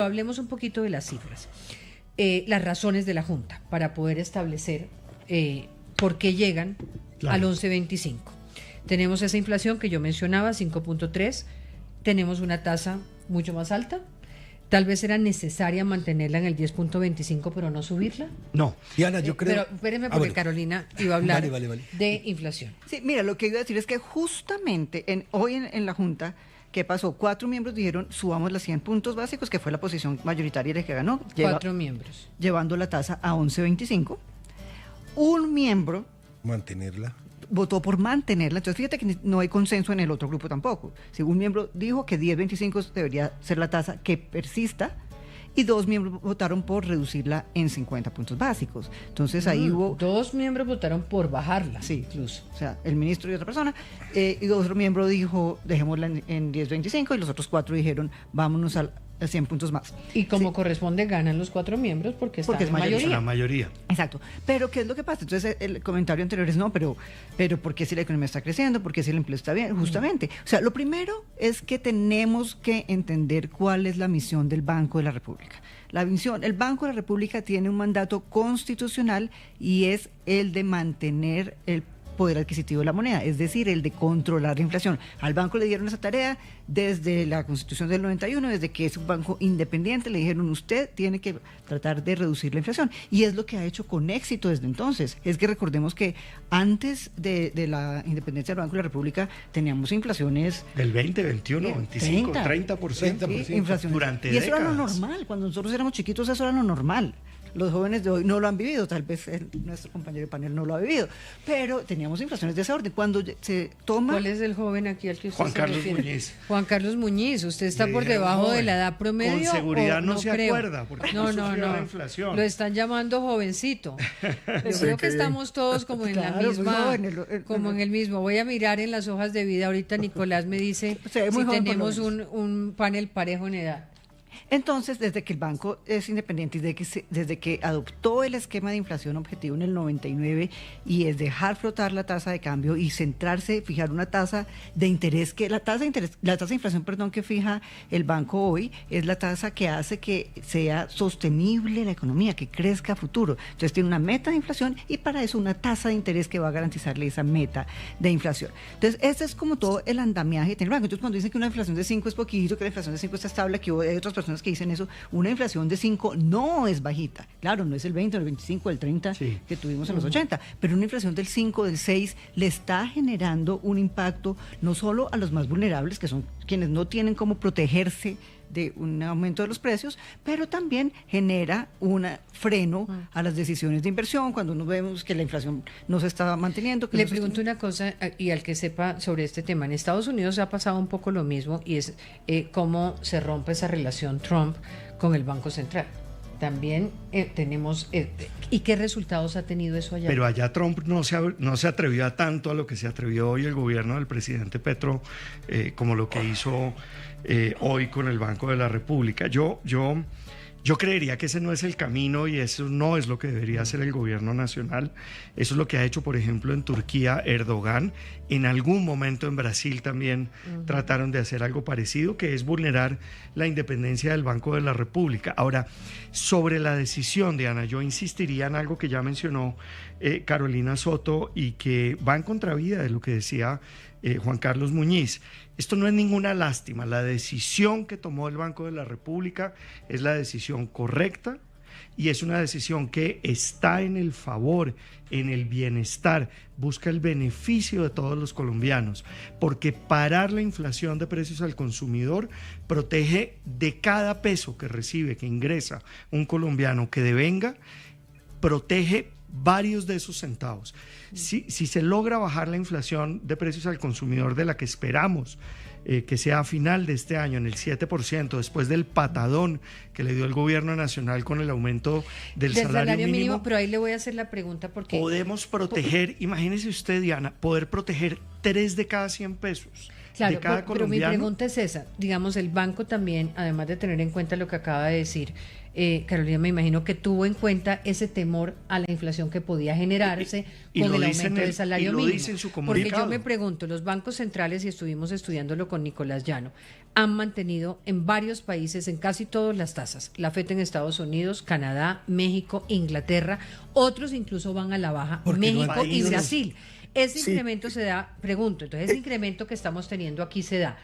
Hablemos un poquito de las cifras, las razones de la Junta para poder establecer por qué llegan al 11.25. Tenemos esa inflación que yo mencionaba, 5.3, tenemos una tasa mucho más alta. Tal vez era necesaria mantenerla en el 10.25, pero no subirla. No, Diana, yo creo... Pero espérenme porque Carolina iba a hablar de inflación. Sí, mira, lo que iba a decir es que justamente hoy en la Junta, ¿qué pasó? 4 miembros dijeron subamos las 100 puntos básicos, que fue la posición mayoritaria de que ganó. 4 miembros. Llevando la tasa a 11.25. Un miembro... Mantenerla. Votó por mantenerla. Entonces fíjate que no hay consenso en el otro grupo tampoco. Si un miembro dijo que 10.25 debería ser la tasa que persista, y 2 miembros votaron por reducirla en 50 puntos básicos. Entonces ahí hubo... 2 miembros votaron por bajarla. Sí, incluso. O sea, el ministro y otra persona. Y otro miembro dijo, dejémosla en 10.25, y los otros 4 dijeron, vámonos a 100 puntos más. Y como corresponde, ganan los 4 miembros porque están en mayoría. La mayoría. Exacto. Pero ¿qué es lo que pasa? Entonces el comentario anterior es no, pero ¿por qué si la economía está creciendo? ¿Por qué si el empleo está bien? Justamente. O sea, lo primero es que tenemos que entender cuál es la misión del Banco de la República. El Banco de la República tiene un mandato constitucional y es el de mantener el poder adquisitivo de la moneda, es decir, el de controlar la inflación. Al banco le dieron esa tarea desde la Constitución del 91, desde que es un banco independiente, le dijeron usted tiene que tratar de reducir la inflación, y es lo que ha hecho con éxito desde entonces. Es que recordemos que antes de la independencia del Banco de la República teníamos inflaciones del 20, 21, 25, 30%, sí, inflación. Durante y eso décadas. era lo normal, cuando nosotros éramos chiquitos eso era lo normal. Los jóvenes de hoy no lo han vivido, tal vez nuestro compañero de panel no lo ha vivido, pero teníamos inflaciones de ese orden. Cuando se toma... ¿Cuál es el joven aquí al que usted Juan se Carlos refiere? Muñiz. Juan Carlos Muñiz, ¿usted está por debajo de la edad promedio? Con seguridad no se creo? acuerda, porque no sufrió la inflación. Lo están llamando jovencito. Yo creo que estamos todos como en la misma, como en el mismo. Voy a mirar en las hojas de vida, ahorita Nicolás me dice si tenemos un panel parejo en edad. Entonces, desde que el banco es independiente y desde que adoptó el esquema de inflación objetivo en el 99 y es dejar flotar la tasa de cambio y centrarse, fijar una tasa de interés, que la tasa de inflación, que fija el banco hoy es la tasa que hace que sea sostenible la economía, que crezca a futuro. Entonces tiene una meta de inflación y para eso una tasa de interés que va a garantizarle esa meta de inflación. Entonces, ese es como todo el andamiaje que tiene el banco. Entonces, cuando dicen que una inflación de 5 es poquito, que la inflación de 5 está estable, que hay otras personas que dicen eso, una inflación de 5 no es bajita. Claro, no es el 20, el 25, el 30 que tuvimos en los 80, pero una inflación del 5, del 6 le está generando un impacto no solo a los más vulnerables, que son quienes no tienen cómo protegerse de un aumento de los precios, pero también genera un freno a las decisiones de inversión cuando nos vemos que la inflación no se está manteniendo. Le pregunto una cosa, y al que sepa sobre este tema, en Estados Unidos ha pasado un poco lo mismo, y es cómo se rompe esa relación Trump con el Banco Central. También tenemos... ¿Y qué resultados ha tenido eso allá? Pero allá Trump no se atrevió a tanto a lo que se atrevió hoy el gobierno del presidente Petro, como lo que hizo hoy con el Banco de la República. Yo creería que ese no es el camino y eso no es lo que debería hacer el gobierno nacional. Eso es lo que ha hecho, por ejemplo, en Turquía Erdogan. En algún momento en Brasil también trataron de hacer algo parecido, que es vulnerar la independencia del Banco de la República. Ahora, sobre la decisión, Diana, yo insistiría en algo que ya mencionó Carolina Soto y que va en contravía de lo que decía Juan Carlos Muñiz. Esto no es ninguna lástima. La decisión que tomó el Banco de la República es la decisión correcta y es una decisión que está en el favor, en el bienestar, busca el beneficio de todos los colombianos, porque parar la inflación de precios al consumidor protege de cada peso que recibe, que ingresa un colombiano que devenga, protege varios de esos centavos. Si se logra bajar la inflación de precios al consumidor de la que esperamos que sea a final de este año en el 7%, después del patadón que le dio el gobierno nacional con el aumento del salario mínimo, pero ahí le voy a hacer la pregunta porque... Podemos proteger, imagínese usted, Diana, poder proteger 3 de cada 100 pesos. Claro, de cada pero mi colombiano. pregunta es esa. Digamos, el banco también, además de tener en cuenta lo que acaba de decir, Carolina, me imagino que tuvo en cuenta ese temor a la inflación que podía generarse Y con lo el dice aumento del salario y lo mínimo. dice en su Porque yo comunicado. me pregunto, los bancos centrales, y estuvimos estudiándolo con Nicolás Llano, han mantenido en varios países, en casi todas las tasas, la FED en Estados Unidos, Canadá, México, Inglaterra, otros incluso van a la baja, Porque no hay México y países. Brasil. Ese Sí. incremento se da, pregunto, entonces ese incremento que estamos teniendo aquí se da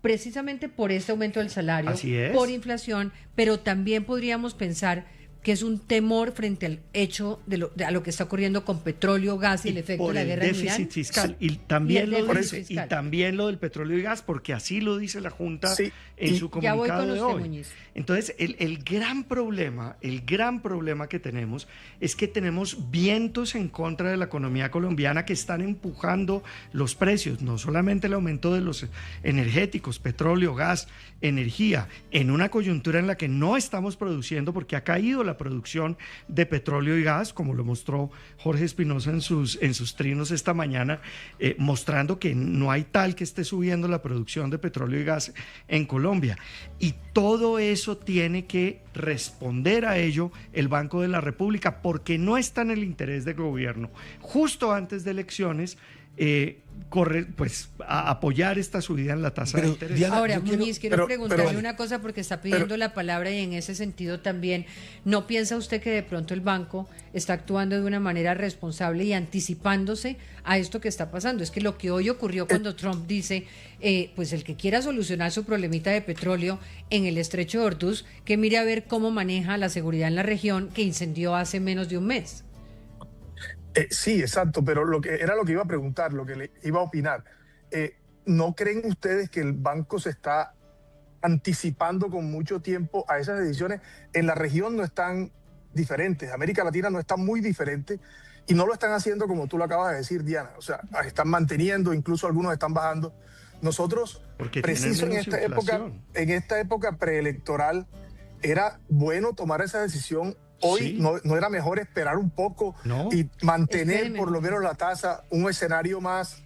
precisamente por este aumento del salario, Así es. por inflación, pero también podríamos pensar que es un temor frente al hecho a lo que está ocurriendo con petróleo, gas y el efecto por de la el guerra en déficit Irán. fiscal. Y Y también el lo déficit dice, y fiscal. también lo del petróleo y gas, porque así lo dice la Junta Sí, en y su ya voy comunicado con de usted, hoy. Muñiz. Entonces, el gran problema que tenemos es que tenemos vientos en contra de la economía colombiana que están empujando los precios, no solamente el aumento de los energéticos, petróleo, gas, energía, en una coyuntura en la que no estamos produciendo porque ha caído la producción de petróleo y gas, como lo mostró Jorge Espinosa en sus trinos esta mañana, mostrando que no hay tal que esté subiendo la producción de petróleo y gas en Colombia. Y todo eso tiene que responder a ello el Banco de la República, porque no está en el interés del gobierno, justo antes de elecciones, a apoyar esta subida en la tasa de Pero, interés. Diana, Ahora, yo quiero- Muñiz, quiero pero- preguntarle pero- una cosa porque está pidiendo la palabra y en ese sentido también, ¿no piensa usted que de pronto el banco está actuando de una manera responsable y anticipándose a esto que está pasando? Es que lo que hoy ocurrió cuando Trump dice, pues el que quiera solucionar su problemita de petróleo en el estrecho de Hormuz, que mire a ver cómo maneja la seguridad en la región que incendió hace menos de un mes. Sí, exacto, pero lo que iba a preguntar, lo que le iba a opinar. ¿No creen ustedes que el banco se está anticipando con mucho tiempo a esas decisiones? En la región no están diferentes, América Latina no está muy diferente y no lo están haciendo como tú lo acabas de decir, Diana. O sea, están manteniendo, incluso algunos están bajando. Nosotros, Porque preciso tienen menos inflación. en esta época preelectoral, era bueno tomar esa decisión. Hoy Sí. no era mejor esperar un poco No. y mantener Espéreme. por lo menos la tasa, un escenario más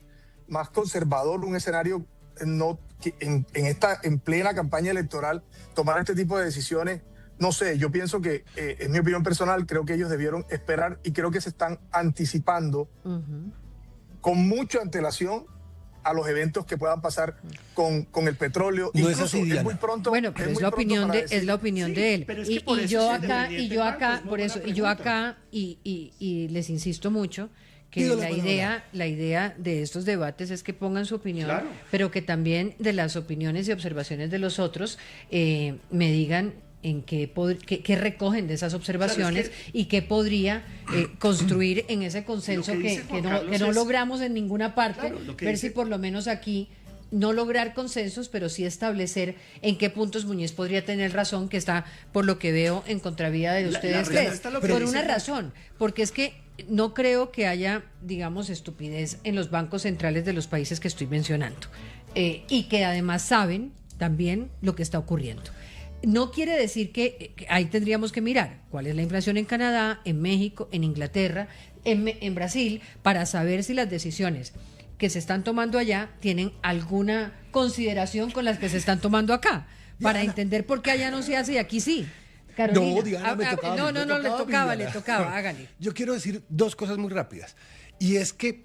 conservador, un escenario en plena campaña electoral, tomar este tipo de decisiones. No sé, yo pienso que, en mi opinión personal, creo que ellos debieron esperar y creo que se están anticipando con mucha antelación a los eventos que puedan pasar con el petróleo. No es Incluso así, Diana. muy pronto. Bueno, pero es muy la pronto opinión para de, es decir- la opinión Sí, de él. pero es que Y, por y eso yo es acá, independiente y yo el banco, acá, es muy por buena eso, y yo pregunta. acá, y les insisto mucho que Pido la palabra. la idea de estos debates es que pongan su opinión, Claro. pero que también de las opiniones y observaciones de los otros me digan en qué recogen de esas observaciones y qué podría construir en ese consenso Lo que dice que Juan no, Carlos que no es- logramos en ninguna parte, Claro, lo que ver dice- si por lo menos aquí no lograr consensos, pero sí establecer en qué puntos Muñiz podría tener razón, que está, por lo que veo, en contravía de La ustedes respuesta a lo tres. que Por dice una Juan- razón, porque es que no creo que haya, digamos, estupidez en los bancos centrales de los países que estoy mencionando. Y que además saben también lo que está ocurriendo. No quiere decir que ahí tendríamos que mirar cuál es la inflación en Canadá, en México, en Inglaterra, en Brasil, para saber si las decisiones que se están tomando allá tienen alguna consideración con las que se están tomando acá, para Diana. entender por qué allá no se hace y aquí sí. Carolina. No, Diana, me tocaba. no, me le Diana. tocaba, hágale. Yo quiero decir dos cosas muy rápidas. Y es que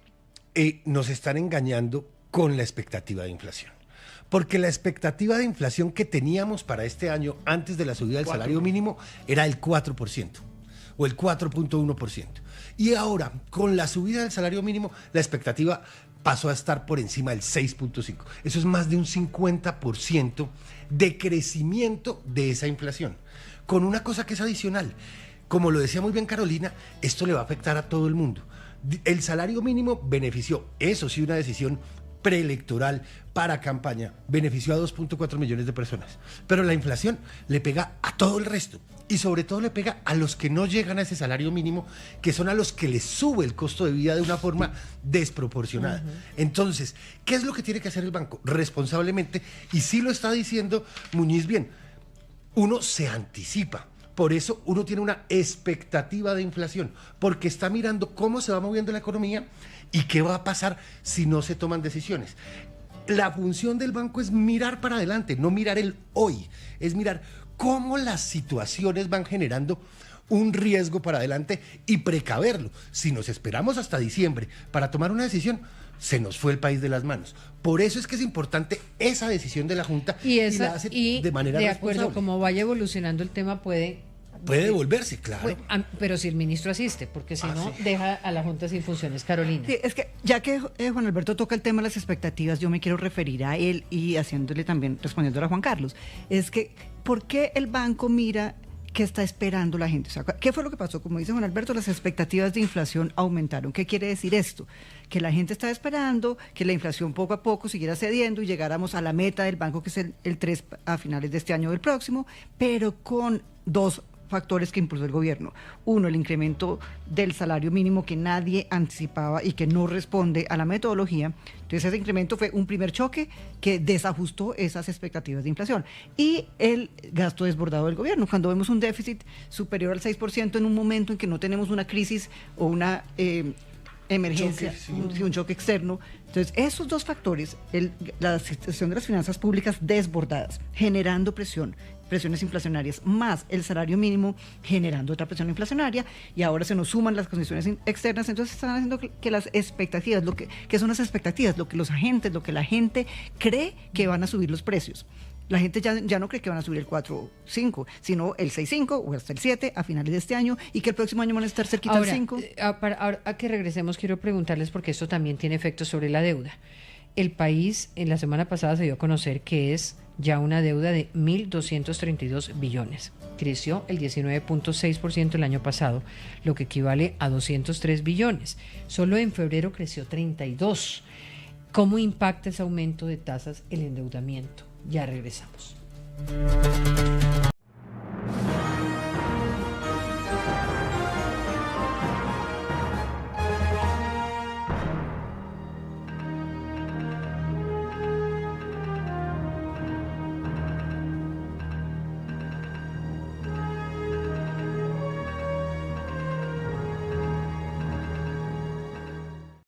nos están engañando con la expectativa de inflación. Porque la expectativa de inflación que teníamos para este año, antes de la subida del salario mínimo, era el 4% o el 4.1%. Y ahora, con la subida del salario mínimo, la expectativa pasó a estar por encima del 6.5. Eso es más de un 50% de crecimiento de esa inflación. Con una cosa que es adicional. Como lo decía muy bien Carolina, esto le va a afectar a todo el mundo. El salario mínimo benefició, eso sí, una decisión preelectoral para campaña, benefició a 2.4 millones de personas. Pero la inflación le pega a todo el resto y sobre todo le pega a los que no llegan a ese salario mínimo, que son a los que les sube el costo de vida de una forma desproporcionada. Entonces, ¿qué es lo que tiene que hacer el banco? Responsablemente, y sí lo está diciendo Muñiz bien, uno se anticipa. Por eso uno tiene una expectativa de inflación, porque está mirando cómo se va moviendo la economía y qué va a pasar si no se toman decisiones. La función del banco es mirar para adelante, no mirar el hoy, es mirar cómo las situaciones van generando un riesgo para adelante y precaverlo. Si nos esperamos hasta diciembre para tomar una decisión, se nos fue el país de las manos. Por eso es que es importante esa decisión de la Junta y la hace de manera de responsable. acuerdo, como vaya evolucionando el tema puede devolverse, claro. Pero si el ministro asiste, porque si no, sí. deja a la Junta sin funciones. Carolina. Sí, es que ya que Juan Alberto toca el tema de las expectativas, yo me quiero referir a él y haciéndole también, respondiéndole a Juan Carlos. Es que, ¿por qué el banco mira qué está esperando la gente? O sea, ¿qué fue lo que pasó? Como dice Juan Alberto, las expectativas de inflación aumentaron. ¿Qué quiere decir esto? Que la gente está esperando que la inflación poco a poco siguiera cediendo y llegáramos a la meta del banco, que es el 3 a finales de este año o del próximo, pero con dos factores que impulsó el gobierno. Uno, el incremento del salario mínimo que nadie anticipaba y que no responde a la metodología. Entonces ese incremento fue un primer choque que desajustó esas expectativas de inflación. Y el gasto desbordado del gobierno. Cuando vemos un déficit superior al 6% en un momento en que no tenemos una crisis o una emergencia, un choque externo. Entonces, esos dos factores, la situación de las finanzas públicas desbordadas, generando presiones inflacionarias, más el salario mínimo generando otra presión inflacionaria, y ahora se nos suman las condiciones externas, entonces están haciendo que las expectativas, ¿qué son las expectativas? Lo que la gente cree que van a subir los precios. La gente ya no cree que van a subir el 4.5, sino el 6.5 o hasta el 7 a finales de este año, y que el próximo año van a estar cerquita al 5. Ahora, a que regresemos, quiero preguntarles, porque esto también tiene efectos sobre la deuda. El país, en la semana pasada se dio a conocer que es ya una deuda de 1.232 billones. Creció el 19.6% el año pasado, lo que equivale a 203 billones. Solo en febrero creció 32. ¿Cómo impacta ese aumento de tasas el endeudamiento? Ya regresamos.